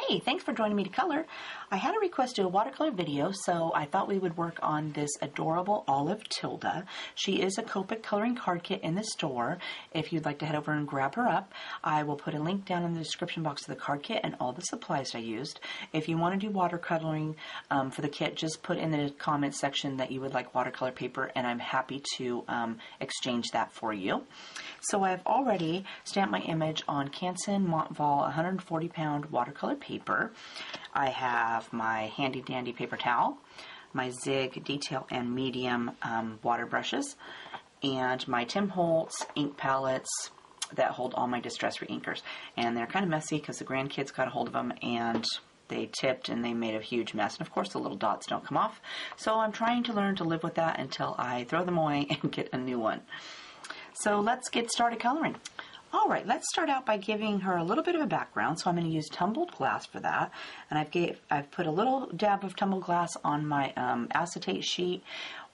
Hey, thanks for joining me to color. I had a request to do a watercolor video, so I thought we would work on this adorable Olive Tilda. She is a Copic coloring card kit in the store. If you'd like to head over and grab her up, I will put a link down in the description box to the card kit and all the supplies I used. If you want to do watercoloring for the kit, just put in the comment section that you would like watercolor paper, and I'm happy to exchange that for you. So I've already stamped my image on Canson Montval 140-pound watercolor paper. I have my handy dandy paper towel, my Zig detail and medium water brushes, and my Tim Holtz ink palettes that hold all my distress reinkers. And they're kind of messy because the grandkids got a hold of them and they tipped and they made a huge mess. And of course the little dots don't come off. So I'm trying to learn to live with that until I throw them away and get a new one. So let's get started coloring. Alright, let's start out by giving her a little bit of a background. So I'm going to use Tumbled Glass for that. And I've put a little dab of Tumbled Glass on my acetate sheet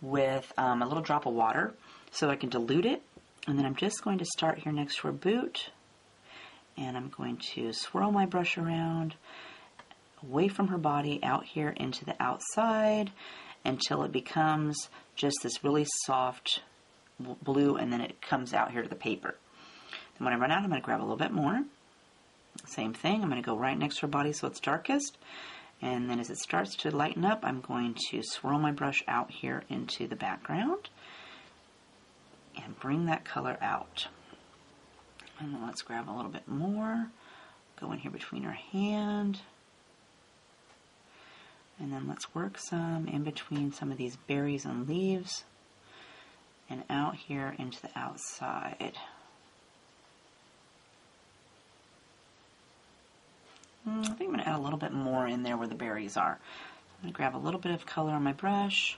with a little drop of water so I can dilute it. And then I'm just going to start here next to her boot. And I'm going to swirl my brush around away from her body out here into the outside until it becomes just this really soft blue, and then it comes out here to the paper. Then when I run out, I'm going to grab a little bit more. Same thing, I'm going to go right next to her body so it's darkest, and then as it starts to lighten up, I'm going to swirl my brush out here into the background and bring that color out. And then let's grab a little bit more, go in here between her hand, and then let's work some in between some of these berries and leaves and out here into the outside. I think I'm going to add a little bit more in there where the berries are. I'm going to grab a little bit of color on my brush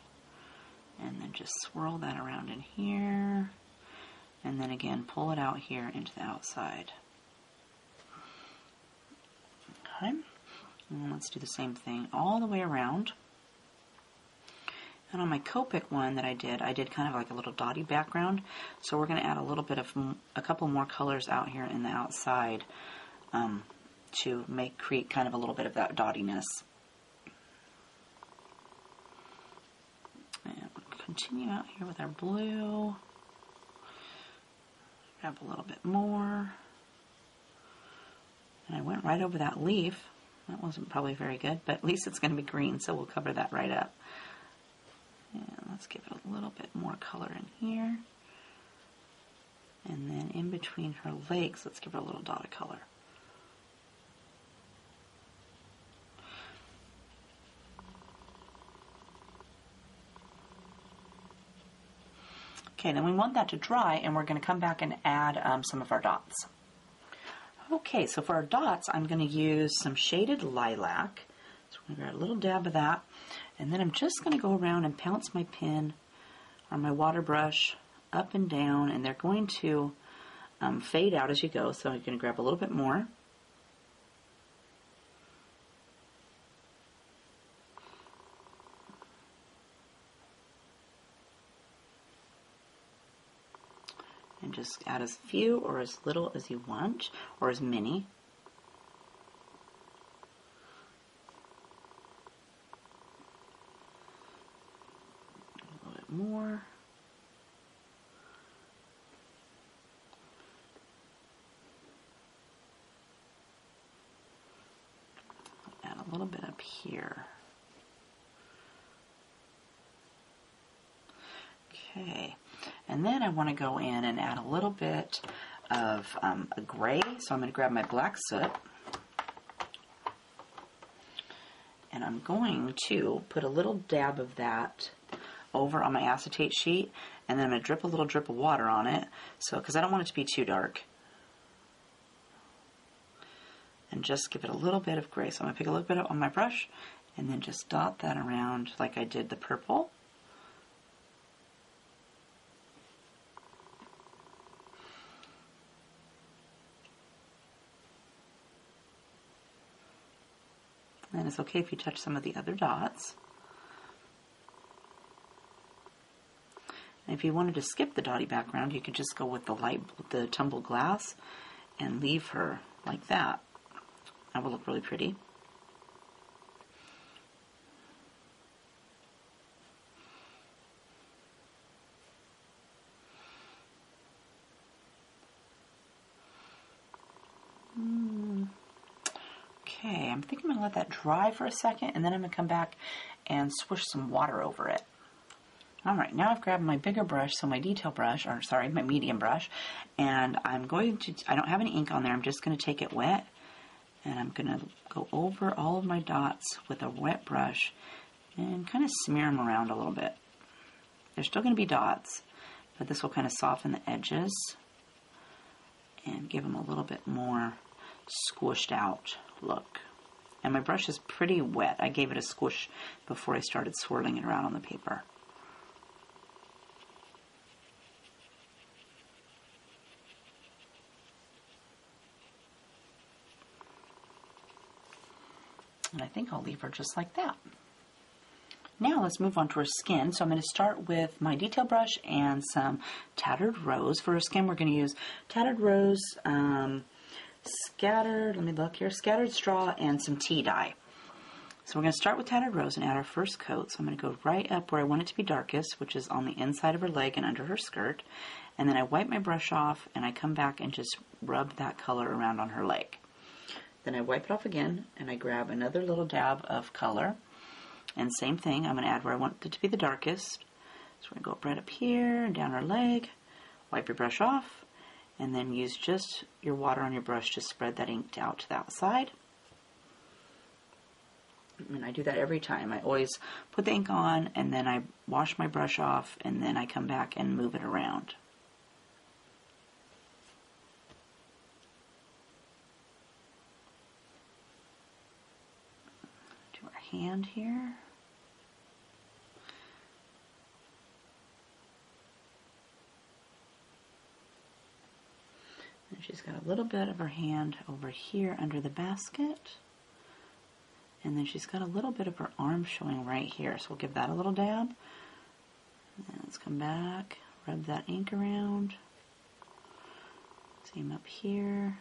and then just swirl that around in here, and then again pull it out here into the outside. Okay, and let's do the same thing all the way around. And on my Copic one that I did kind of like a little dotty background. So we're going to add a little bit of a couple more colors out here in the outside to create kind of a little bit of that dottiness. And we'll continue out here with our blue. Grab a little bit more. And I went right over that leaf. That wasn't probably very good, but at least it's going to be green, so we'll cover that right up. And let's give it a little bit more color in here. And then in between her legs, let's give her a little dot of color. Okay, then we want that to dry, and we're going to come back and add some of our dots. Okay, so for our dots, I'm going to use some shaded lilac. So we're going to grab a little dab of that. And then I'm just going to go around and pounce my pen or my water brush up and down, and they're going to fade out as you go. So I'm going to grab a little bit more. And just add as few or as little as you want, or as many. More. Add a little bit up here. Okay, and then I want to go in and add a little bit of a gray, so I'm going to grab my black soot. And I'm going to put a little dab of that over on my acetate sheet, and then I'm going to drip a little drip of water on it, so because I don't want it to be too dark. and just give it a little bit of gray. So I'm going to pick a little bit on my brush and then just dot that around like I did the purple. And it's okay if you touch some of the other dots. And if you wanted to skip the dotty background, you could just go with the tumbled glass and leave her like that. That will look really pretty. Okay, I'm thinking I'm going to let that dry for a second, and then I'm going to come back and swish some water over it. Alright, now I've grabbed my bigger brush, so my detail brush, or sorry, my medium brush, and I'm going to, I don't have any ink on there, I'm just going to take it wet, and I'm going to go over all of my dots with a wet brush and kind of smear them around a little bit. There's still going to be dots, but this will kind of soften the edges and give them a little bit more squished out look. And my brush is pretty wet. I gave it a squish before I started swirling it around on the paper. And I think I'll leave her just like that. Now let's move on to her skin. So I'm going to start with my detail brush and some Tattered Rose. For her skin, we're going to use Tattered Rose, scattered, let me look here, scattered straw and some tea dye. So we're going to start with Tattered Rose and add our first coat. So I'm going to go right up where I want it to be darkest, which is on the inside of her leg and under her skirt. And then I wipe my brush off and I come back and just rub that color around on her leg. Then I wipe it off again and I grab another little dab of color. And same thing, I'm going to add where I want it to be the darkest. So we're going to go up right up here and down her leg, wipe your brush off, and then use just your water on your brush to spread that ink out to the outside. And I do that every time. I always put the ink on and then I wash my brush off and then I come back and move it around. Do our hand here. And she's got a little bit of her hand over here under the basket. And then she's got a little bit of her arm showing right here. So we'll give that a little dab. And let's come back, rub that ink around. Same up here.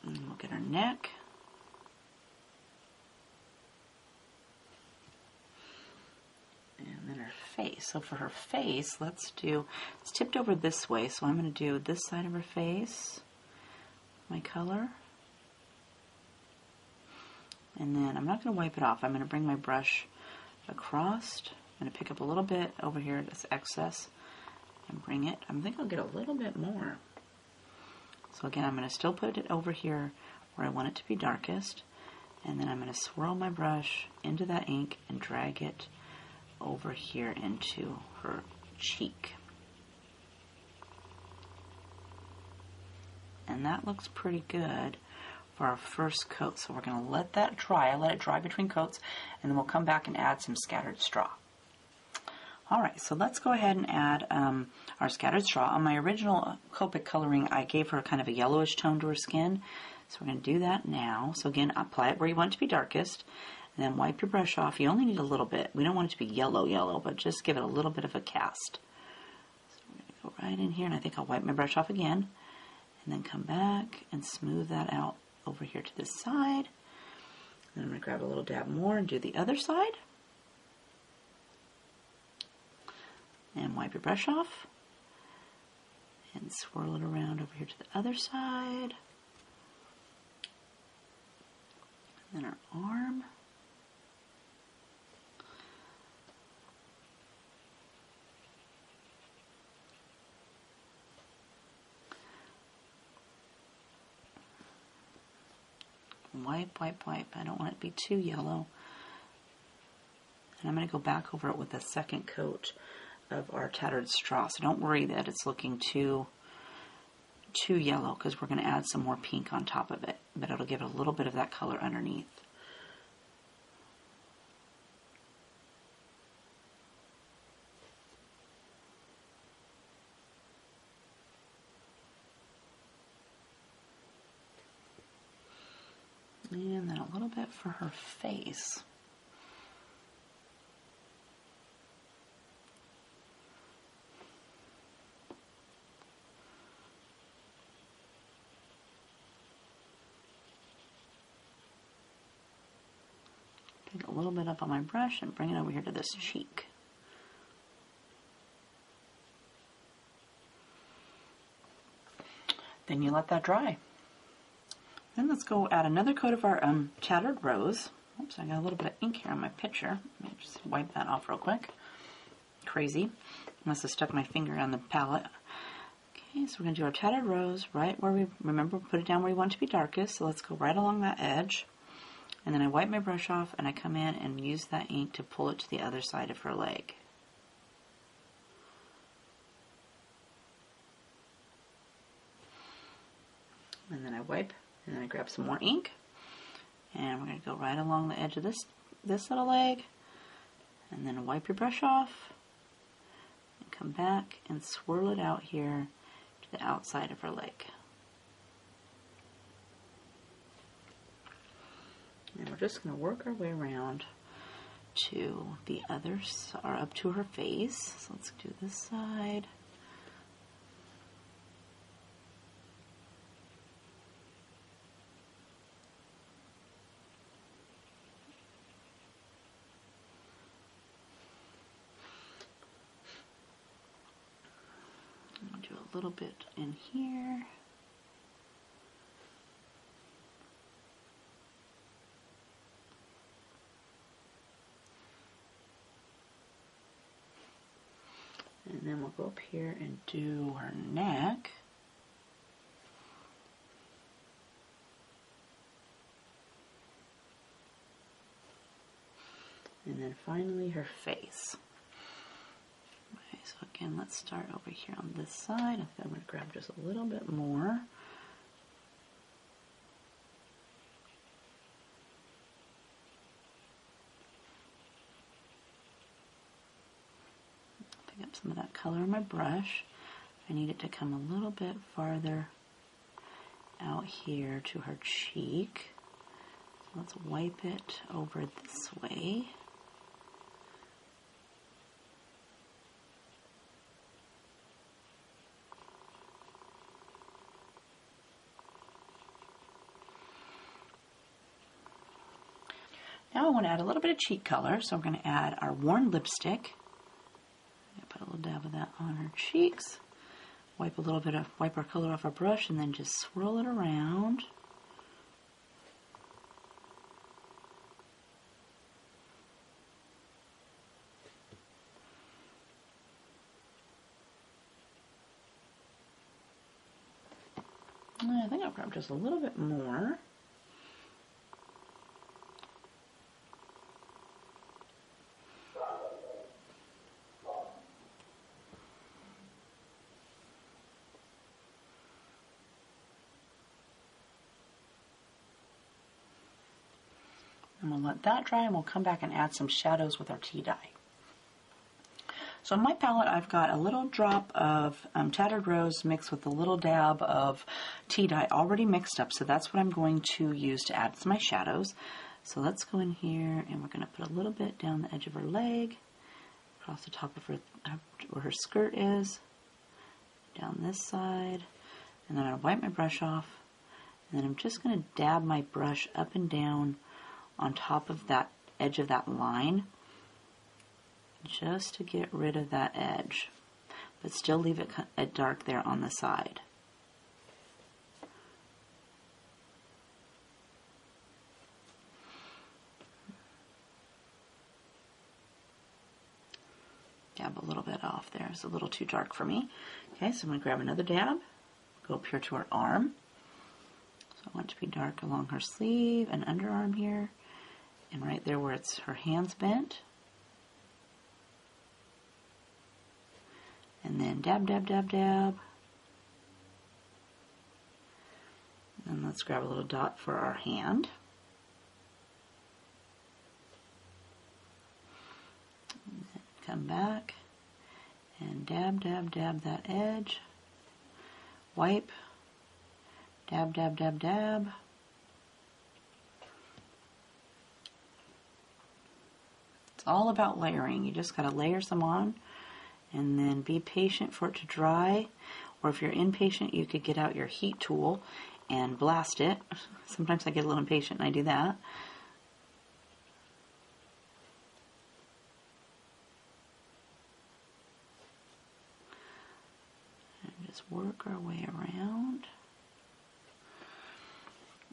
And we'll get her neck. And then her face. So for her face, it's tipped over this way. So I'm going to do this side of her face, my color. And then I'm not going to wipe it off. I'm going to bring my brush across. I'm going to pick up a little bit over here, this excess, and bring it. I think I'll get a little bit more. So again, I'm going to still put it over here where I want it to be darkest. And then I'm going to swirl my brush into that ink and drag it over here into her cheek. And that looks pretty good for our first coat. So we're going to let that dry. I let it dry between coats, and then we'll come back and add some scattered straw. Alright, so let's go ahead and add our scattered straw. On my original Copic coloring, I gave her kind of a yellowish tone to her skin. So we're going to do that now. So again, apply it where you want it to be darkest. And then wipe your brush off. You only need a little bit. We don't want it to be yellow, but just give it a little bit of a cast. So we're going to go right in here, and I think I'll wipe my brush off again. And then come back and smooth that out over here to this side. Then I'm going to grab a little dab more and do the other side. And wipe your brush off. And swirl it around over here to the other side. And then our arm. Wipe, wipe, wipe. I don't want it to be too yellow. And I'm going to go back over it with a second coat of our Tattered straw. So don't worry that it's looking too too yellow because we're going to add some more pink on top of it, but it'll give it a little bit of that color underneath. And then a little bit for her face. Pick a little bit up on my brush and bring it over here to this cheek. Then you let that dry. Then let's go add another coat of our Tattered Rose. Oops, I got a little bit of ink here on my picture. Let me just wipe that off real quick. Crazy. Must have stuck my finger on the palette. Okay, so we're going to do our Tattered Rose right where we, remember, put it down where we want it to be darkest. So let's go right along that edge. And then I wipe my brush off and I come in and use that ink to pull it to the other side of her leg. And then I wipe. And then I grab some more ink, and we're going to go right along the edge of this little leg, and then wipe your brush off, and come back and swirl it out here to the outside of her leg. And we're just going to work our way around to the other side, or up to her face. So let's do this side. Do a little bit in here. And then we'll go up here and do her neck. And then finally her face. So again, let's start over here on this side. I think I'm going to grab just a little bit more. Pick up some of that color in my brush. I need it to come a little bit farther out here to her cheek. So let's wipe it over this way. Now I want to add a little bit of cheek color, so we're going to add our worn lipstick. Put a little dab of that on her cheeks. Wipe our color off our brush, and then just swirl it around. And I think I'll grab just a little bit more. And we'll let that dry, and we'll come back and add some shadows with our tea dye. So in my palette, I've got a little drop of Tattered Rose mixed with a little dab of tea dye already mixed up. So that's what I'm going to use to add to my shadows. So let's go in here, and we're going to put a little bit down the edge of her leg, across the top of her, where her skirt is, down this side. And then I'll wipe my brush off, and then I'm just going to dab my brush up and down on top of that edge of that line, just to get rid of that edge, but still leave it dark there on the side. Dab a little bit off there. It's a little too dark for me. Okay, so I'm going to grab another dab, go up here to her arm. So I want it to be dark along her sleeve and underarm here, and right there where it's her hands bent. And then dab, dab, dab, dab. let's grab a little dot for our hand. And then come back and dab, dab, dab that edge. Wipe. Dab, dab, dab, dab. It's all about layering. You just got to layer some on and then be patient for it to dry. Or if you're impatient, you could get out your heat tool and blast it. Sometimes I get a little impatient and I do that. And just work our way around.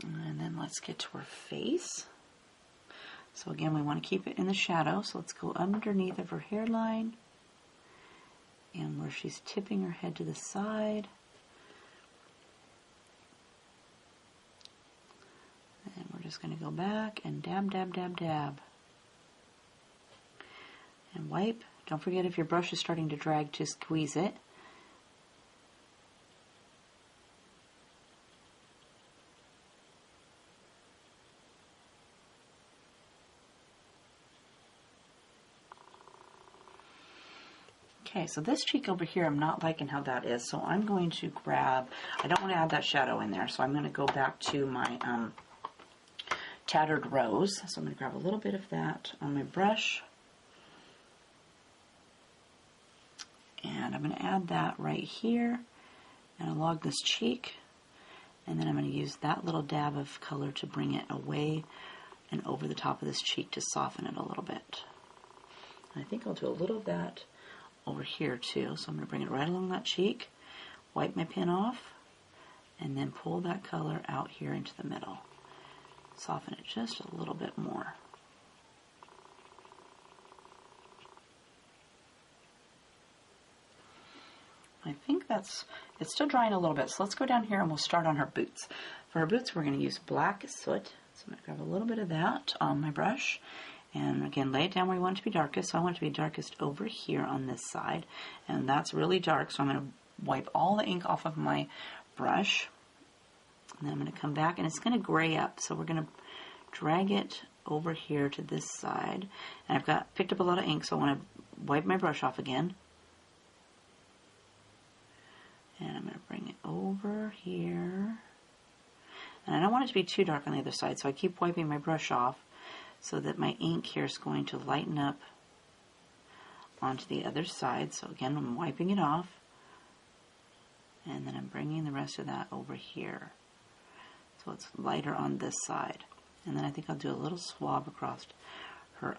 And then let's get to her face. So again, we want to keep it in the shadow. So let's go underneath of her hairline and where she's tipping her head to the side. And we're just going to go back and dab, dab, dab, dab. And wipe. Don't forget, if your brush is starting to drag, to squeeze it. Okay, so this cheek over here, I'm not liking how that is, so I'm going to grab, I don't want to add that shadow in there, so I'm going to go back to my Tattered Rose. So I'm going to grab a little bit of that on my brush, and I'm going to add that right here, and along this cheek, and then I'm going to use that little dab of color to bring it away and over the top of this cheek to soften it a little bit. And I think I'll do a little of that over here too, so I'm going to bring it right along that cheek, wipe my pen off, and then pull that color out here into the middle. Soften it just a little bit more. I think it's still drying a little bit, so let's go down here and we'll start on her boots. For her boots, we're going to use black soot, so I'm going to grab a little bit of that on my brush. And again, lay it down where you want it to be darkest. So I want it to be darkest over here on this side. And that's really dark, so I'm going to wipe all the ink off of my brush. And then I'm going to come back, and it's going to gray up. So we're going to drag it over here to this side. And I've picked up a lot of ink, so I want to wipe my brush off again. And I'm going to bring it over here. And I don't want it to be too dark on the other side, so I keep wiping my brush off, so that my ink here is going to lighten up onto the other side. So again, I'm wiping it off, and then I'm bringing the rest of that over here, so it's lighter on this side. And then I think I'll do a little swab across her,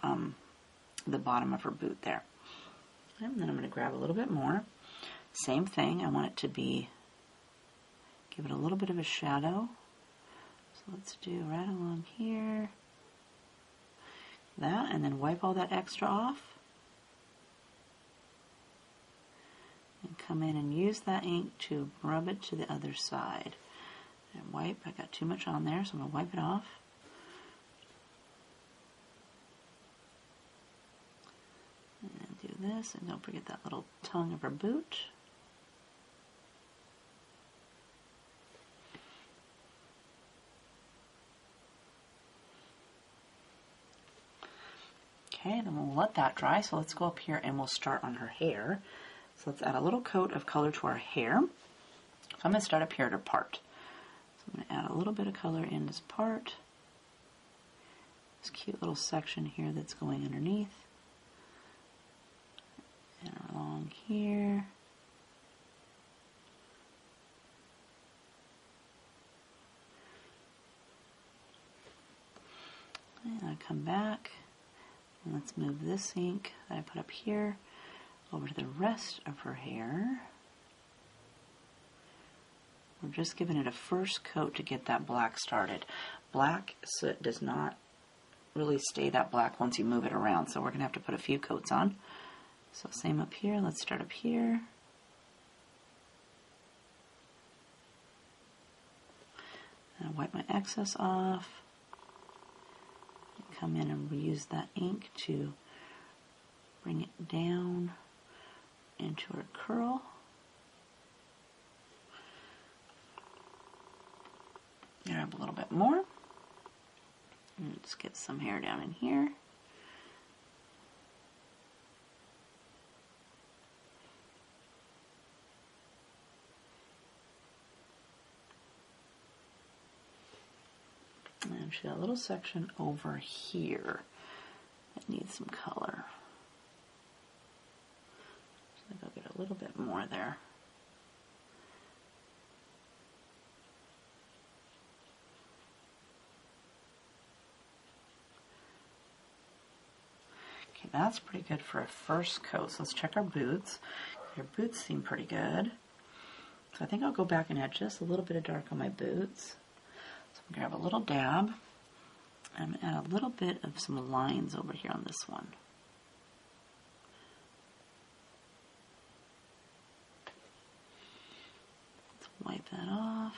the bottom of her boot there. And then I'm going to grab a little bit more. Same thing, I want it to be, give it a little bit of a shadow. So let's do right along here. That, and then wipe all that extra off, and come in and use that ink to rub it to the other side. And wipe, I got too much on there, so I'm going to wipe it off. And do this, and don't forget that little tongue of her boot. Okay, then we'll let that dry, so let's go up here and we'll start on her hair. So let's add a little coat of color to our hair. So I'm going to start up here at her part. So I'm going to add a little bit of color in this part. This cute little section here that's going underneath. And along here. And I come back. And let's move this ink that I put up here over to the rest of her hair. We're just giving it a first coat to get that black started. Black soot does not really stay that black once you move it around, so we're going to have to put a few coats on. So same up here. Let's start up here. And wipe my excess off. Come in and reuse that ink to bring it down into her curl. There grab a little bit more. And let's get some hair down in here. And she's got a little section over here that needs some color. So I think I'll get a little bit more there. Okay, that's pretty good for a first coat. So let's check our boots. Your boots seem pretty good. So I think I'll go back and add just a little bit of dark on my boots. So I'm going to grab a little dab. I'm going to add a little bit of some lines over here on this one. Let's wipe that off.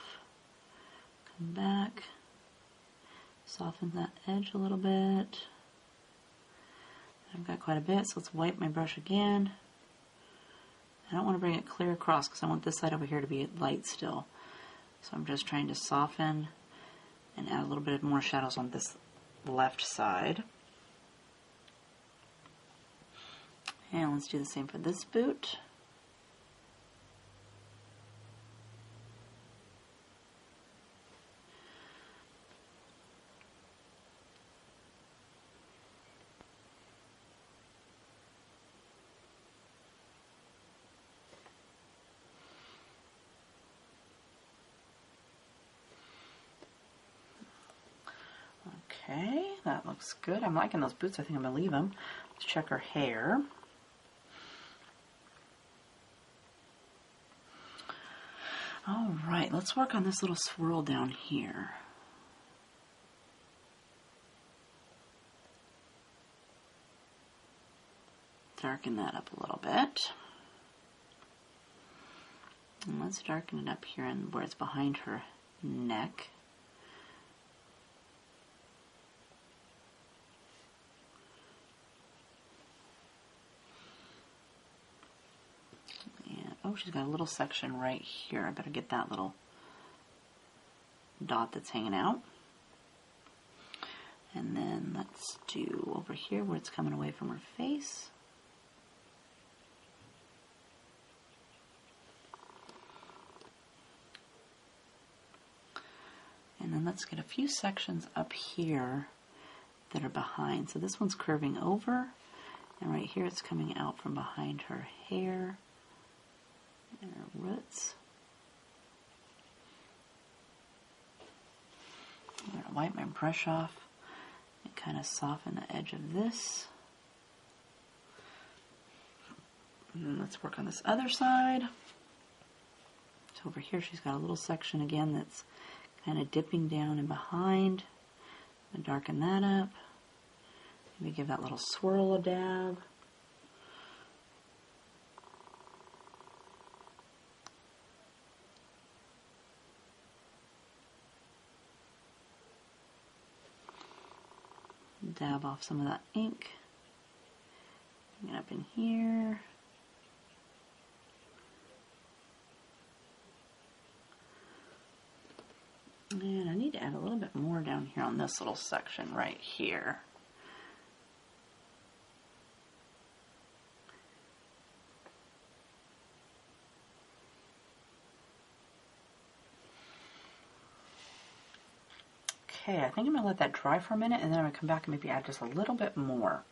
Come back. Soften that edge a little bit. I've got quite a bit, so let's wipe my brush again. I don't want to bring it clear across because I want this side over here to be light still. So I'm just trying to soften and add a little bit more shadows on this left side. And let's do the same for this boot. Okay, that looks good. I'm liking those boots. I think I'm going to leave them. Let's check her hair. All right, let's work on this little swirl down here. Darken that up a little bit. And let's darken it up here and where it's behind her neck. Oh, she's got a little section right here. I better get that little dot that's hanging out. And then let's do over here where it's coming away from her face. And then let's get a few sections up here that are behind. So this one's curving over, and right here it's coming out from behind her hair. And her roots. I'm going to wipe my brush off and kind of soften the edge of this. And then let's work on this other side. So over here she's got a little section again that's kind of dipping down and behind. I'm going to darken that up. Maybe give that little swirl a dab. Dab off some of that ink. Bring it up in here. And I need to add a little bit more down here on this little section right here. Okay, I think I'm going to let that dry for a minute, and then I'm going to come back and maybe add just a little bit more.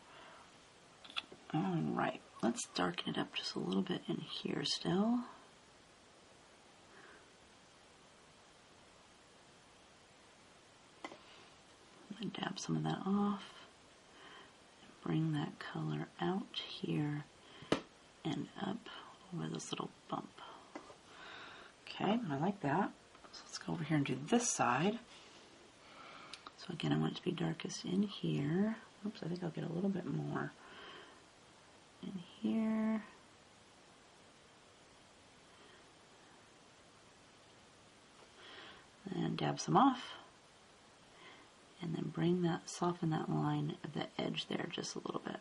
Alright, let's darken it up just a little bit in here still. And dab some of that off. Bring that color out here and up over this little bump. Okay, I like that. So let's go over here and do this side. So again, I want it to be darkest in here. Oops, I think I'll get a little bit more in here. And dab some off. And then bring that, soften that line of the edge there just a little bit.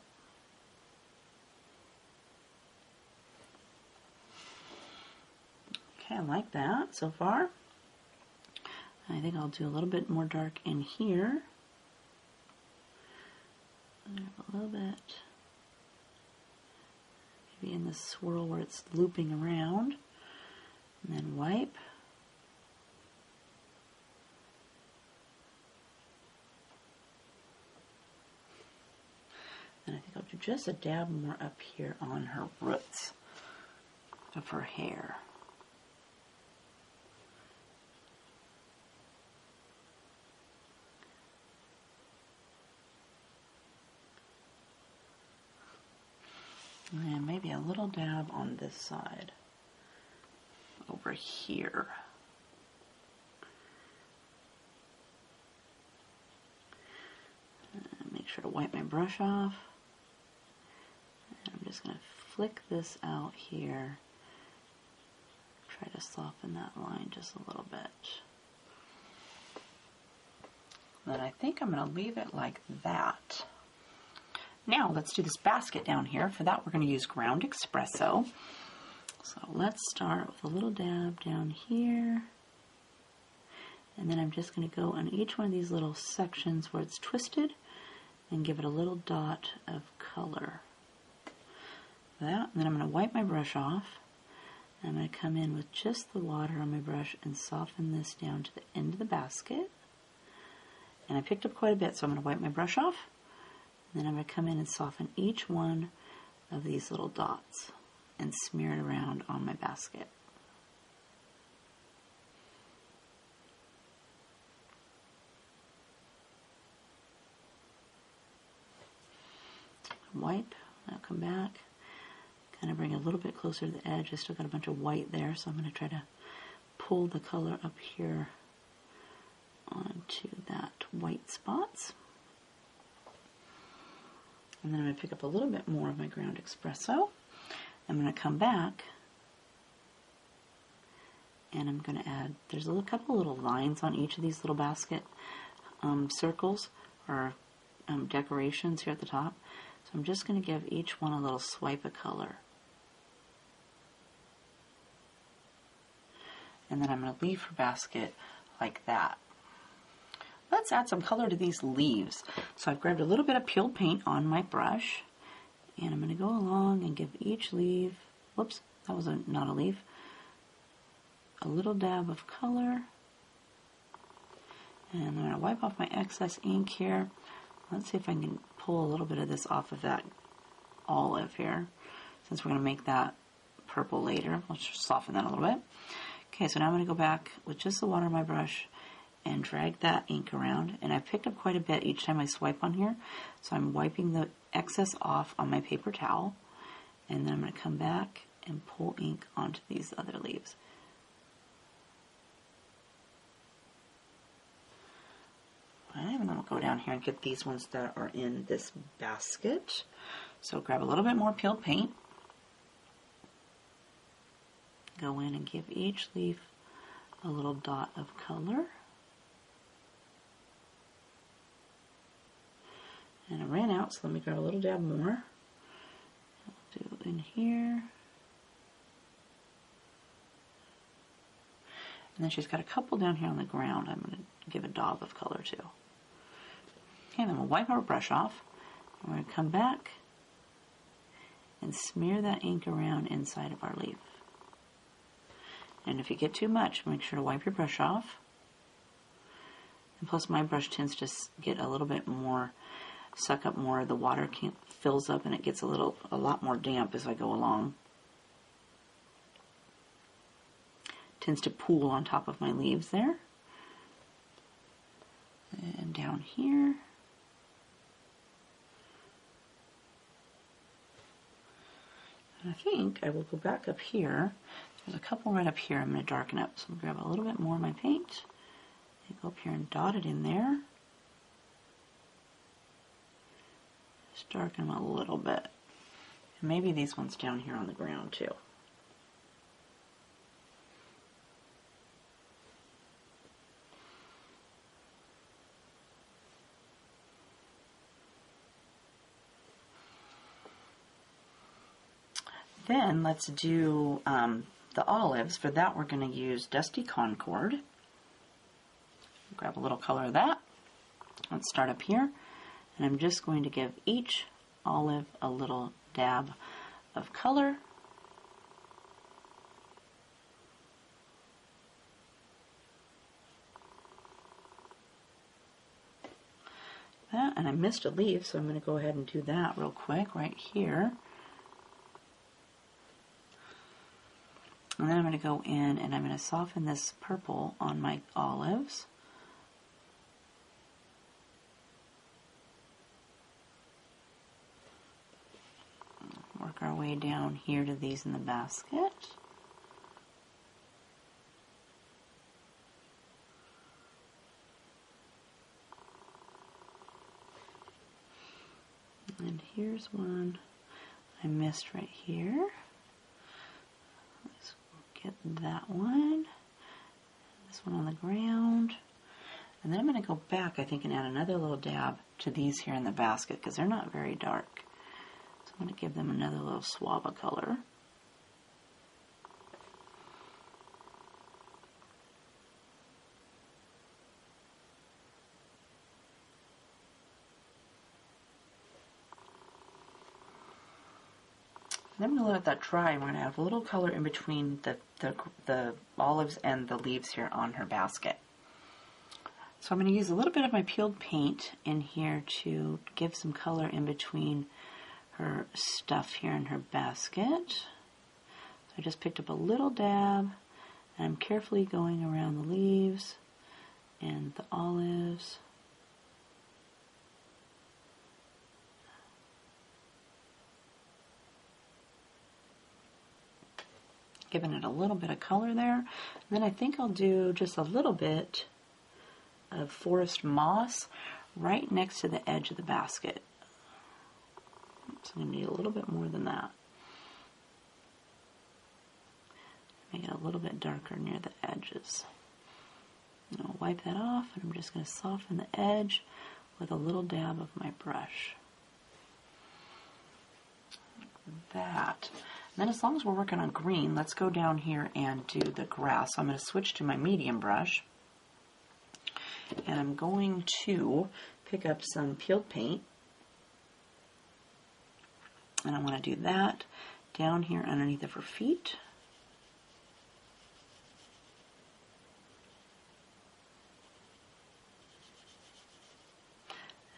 Okay, I like that so far. I think I'll do a little bit more dark in here. A little bit. Maybe in the swirl where it's looping around. And then wipe. And I think I'll do just a dab more up here on her roots of her hair. And maybe a little dab on this side over here. And make sure to wipe my brush off. And I'm just going to flick this out here. Try to soften that line just a little bit. Then I think I'm going to leave it like that. Now let's do this basket down here. For that we're going to use ground espresso. So let's start with a little dab down here. And then I'm just going to go on each one of these little sections where it's twisted and give it a little dot of color. That, and then I'm going to wipe my brush off. I'm going to come in with just the water on my brush and soften this down to the end of the basket. And I picked up quite a bit, so I'm going to wipe my brush off. Then I'm going to come in and soften each one of these little dots and smear it around on my basket. Wipe, I'll come back, kind of bring it a little bit closer to the edge. I still got a bunch of white there, so I'm going to try to pull the color up here onto that white spots. And then I'm going to pick up a little bit more of my ground espresso. I'm going to come back and I'm going to add, there's a couple little lines on each of these little basket circles or decorations here at the top. So I'm just going to give each one a little swipe of color. And then I'm going to leave her basket like that. Let's add some color to these leaves. So I've grabbed a little bit of peeled paint on my brush, and I'm going to go along and give each leaf, whoops, that was not a leaf, a little dab of color. And I'm going to wipe off my excess ink here. Let's see if I can pull a little bit of this off of that olive here, since we're going to make that purple later. Let's just soften that a little bit. Okay, so now I'm going to go back with just the water on my brush and drag that ink around, and I picked up quite a bit each time I swipe on here, so I'm wiping the excess off on my paper towel, and then I'm going to come back and pull ink onto these other leaves. And then we'll go down here and get these ones that are in this basket. So grab a little bit more peeled paint, go in and give each leaf a little dot of color. And I ran out, so let me grab a little dab more. I'll do in here. And then she's got a couple down here on the ground I'm going to give a daub of color to. Okay, then we'll wipe our brush off. We're going to come back and smear that ink around inside of our leaf. And if you get too much, make sure to wipe your brush off. And plus my brush tends to get a little bit more, suck up more, the water fills up and it gets a lot more damp as I go along. Tends to pool on top of my leaves there. And down here. And I think I will go back up here. There's a couple right up here I'm going to darken up. So I'm going to grab a little bit more of my paint and go up here and dot it in there. Just darken them a little bit. And maybe these ones down here on the ground too. Then let's do the olives. For that we're going to use Dusty Concord. Grab a little color of that. Let's start up here, and I'm just going to give each olive a little dab of color. That, and I missed a leaf, so I'm going to go ahead and do that real quick right here. And then I'm going to go in and I'm going to soften this purple on my olives. Work our way down here to these in the basket. And here's one I missed right here. Let's get that one. This one on the ground. And then I'm going to go back, I think, and add another little dab to these here in the basket because they're not very dark. So I'm going to give them another little swab of color. Then I'm going to let that dry, and we're going to add a little color in between the olives and the leaves here on her basket. So I'm going to use a little bit of my peeled paint in here to give some color in between her stuff here in her basket. So I just picked up a little dab, and I'm carefully going around the leaves and the olives. Giving it a little bit of color there. And then I think I'll do just a little bit of forest moss right next to the edge of the basket. So I'm going to need a little bit more than that. Make it a little bit darker near the edges. And I'll wipe that off, and I'm just going to soften the edge with a little dab of my brush. Like that. And then as long as we're working on green, let's go down here and do the grass. So I'm going to switch to my medium brush. And I'm going to pick up some peeled paint. And I want to do that down here underneath of her feet.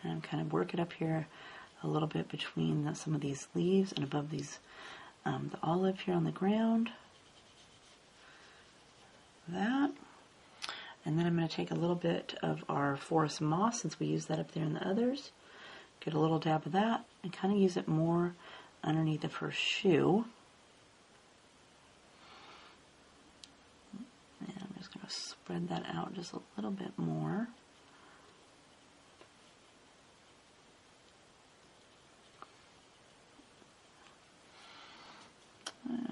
And I'm kind of working up here a little bit between some of these leaves and above these the olive here on the ground. That. And then I'm going to take a little bit of our forest moss, since we used that up there in the others. Get a little dab of that and kind of use it more underneath of her shoe. And I'm just going to spread that out just a little bit more.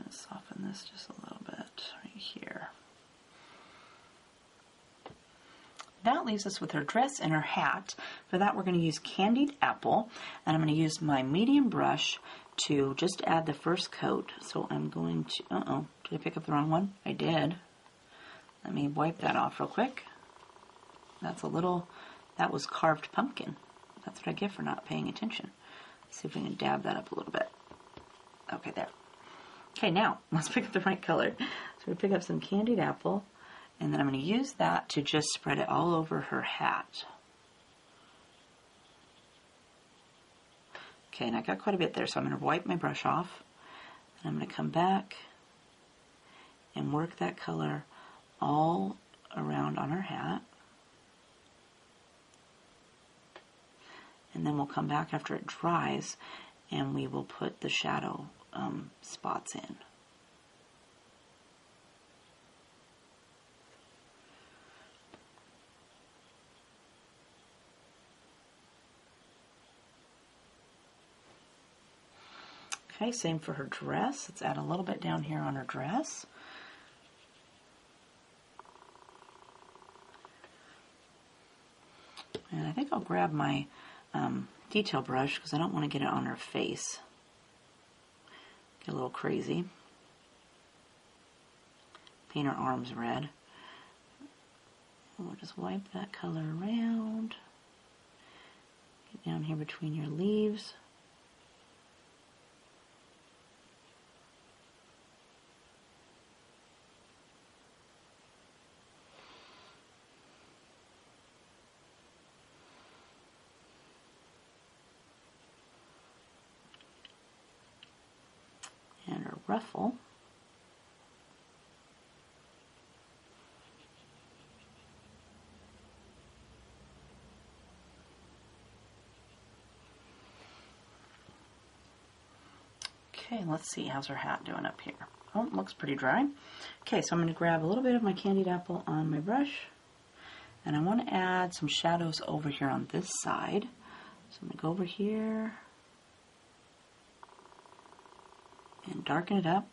Soften this just a little bit right here. That leaves us with her dress and her hat. For that, we're going to use Candied Apple, and I'm going to use my medium brush to just add the first coat. So I'm going to, did I pick up the wrong one? I did. Let me wipe that off real quick. That was carved pumpkin. That's what I get for not paying attention. Let's see if we can dab that up a little bit. Okay, there. Okay, now, let's pick up the right color. So we pick up some Candied Apple, and then I'm going to use that to just spread it all over her hat. Okay, and I got quite a bit there, so I'm going to wipe my brush off, and I'm going to come back and work that color all around on her hat. And then we'll come back after it dries, and we will put the shadow spots in. Okay, same for her dress. Let's add a little bit down here on her dress. And I think I'll grab my detail brush because I don't want to get it on her face. Get a little crazy. Paint her arms red. we'll just wipe that color around. Get down here between your leaves. And a ruffle. Okay, let's see, how's her hat doing up here? Oh, it looks pretty dry. Okay, so I'm going to grab a little bit of my Candied Apple on my brush, and I want to add some shadows over here on this side. So I'm going to go over here and darken it up.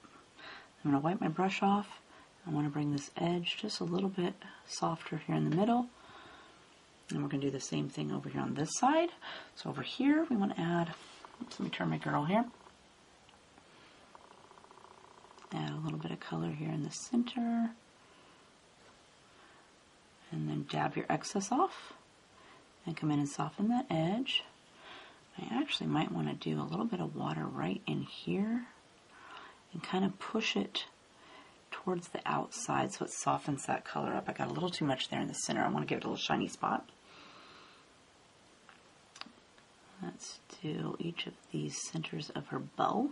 I'm going to wipe my brush off. I want to bring this edge just a little bit softer here in the middle. And we're going to do the same thing over here on this side. So over here we want to add, let me turn my girl here. Add a little bit of color here in the center. And then dab your excess off. And come in and soften that edge. I actually might want to do a little bit of water right in here. And kind of push it towards the outside so it softens that color up. I got a little too much there in the center. I want to give it a little shiny spot. Let's do each of these centers of her bow.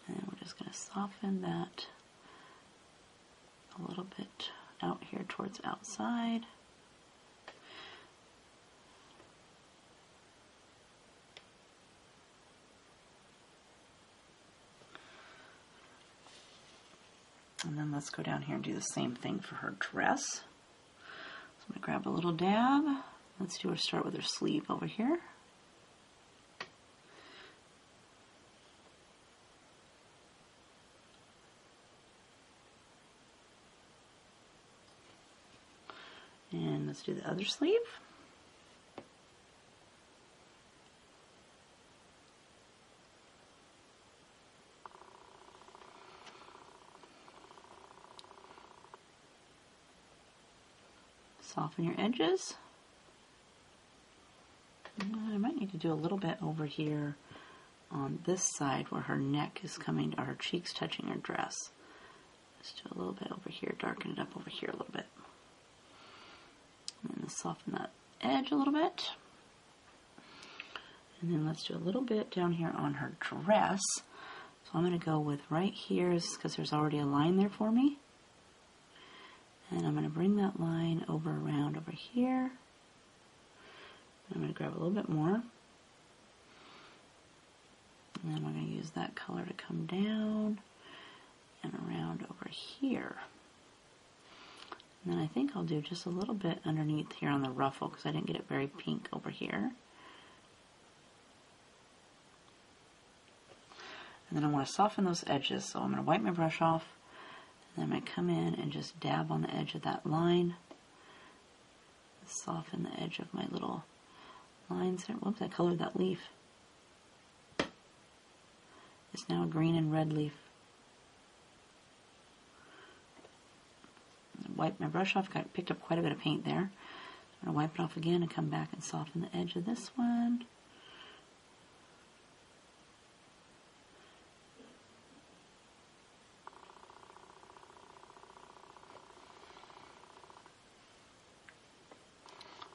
And we're just going to soften that a little bit out here towards outside. And then let's go down here and do the same thing for her dress. So I'm going to grab a little dab. Let's start with her sleeve over here. And let's do the other sleeve. Soften your edges. I might need to do a little bit over here on this side where her neck is coming, or her cheeks touching her dress. Let's do a little bit over here, darken it up over here a little bit. And then soften that edge a little bit. And then let's do a little bit down here on her dress. So I'm going to go with right here, because there's already a line there for me. And I'm going to bring that line around over here. I'm going to grab a little bit more. And then we're going to use that color to come down and around over here. And then I think I'll do just a little bit underneath here on the ruffle because I didn't get it very pink over here. And then I want to soften those edges, so I'm going to wipe my brush off. And then I'm going to come in and just dab on the edge of that line. Soften the edge of my little lines there. Whoops, I colored that leaf. It's now a green and red leaf. Wipe my brush off. Picked up quite a bit of paint there. I'm going to wipe it off again and come back and soften the edge of this one.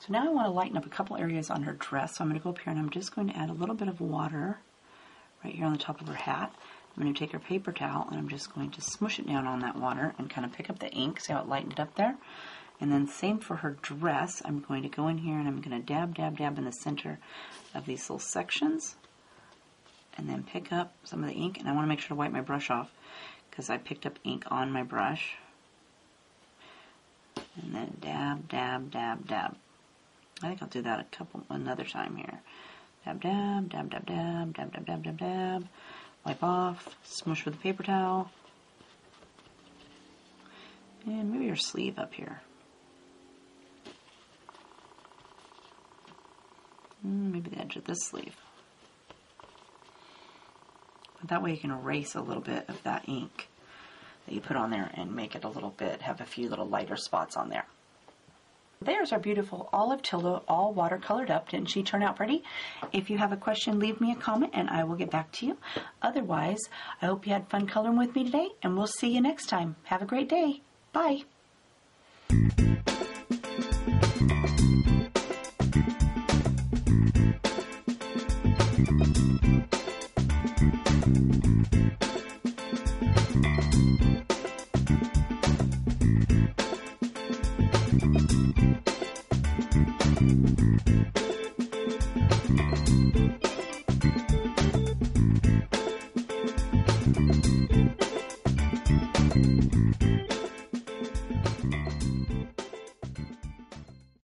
So now I want to lighten up a couple areas on her dress. So I'm going to go up here and I'm just going to add a little bit of water right here on the top of her hat. I'm going to take her paper towel and I'm just going to smush it down on that water and kind of pick up the ink. See how it lightened it up there? And then same for her dress. I'm going to go in here and I'm going to dab, dab, dab in the center of these little sections. And then pick up some of the ink. And I want to make sure to wipe my brush off because I picked up ink on my brush. And then dab, dab, dab, dab. I think I'll do that another time here. Dab, dab, dab, dab, dab, dab, dab, dab, dab, dab. Wipe off, smush with the paper towel. And maybe your sleeve up here. Maybe the edge of this sleeve. That way you can erase a little bit of that ink that you put on there and make it a little bit, have a few little lighter spots on there. There's our beautiful Olive Tilda, all watercolored up. Didn't she turn out pretty? If you have a question, leave me a comment and I will get back to you. Otherwise, I hope you had fun coloring with me today, and we'll see you next time. Have a great day. Bye.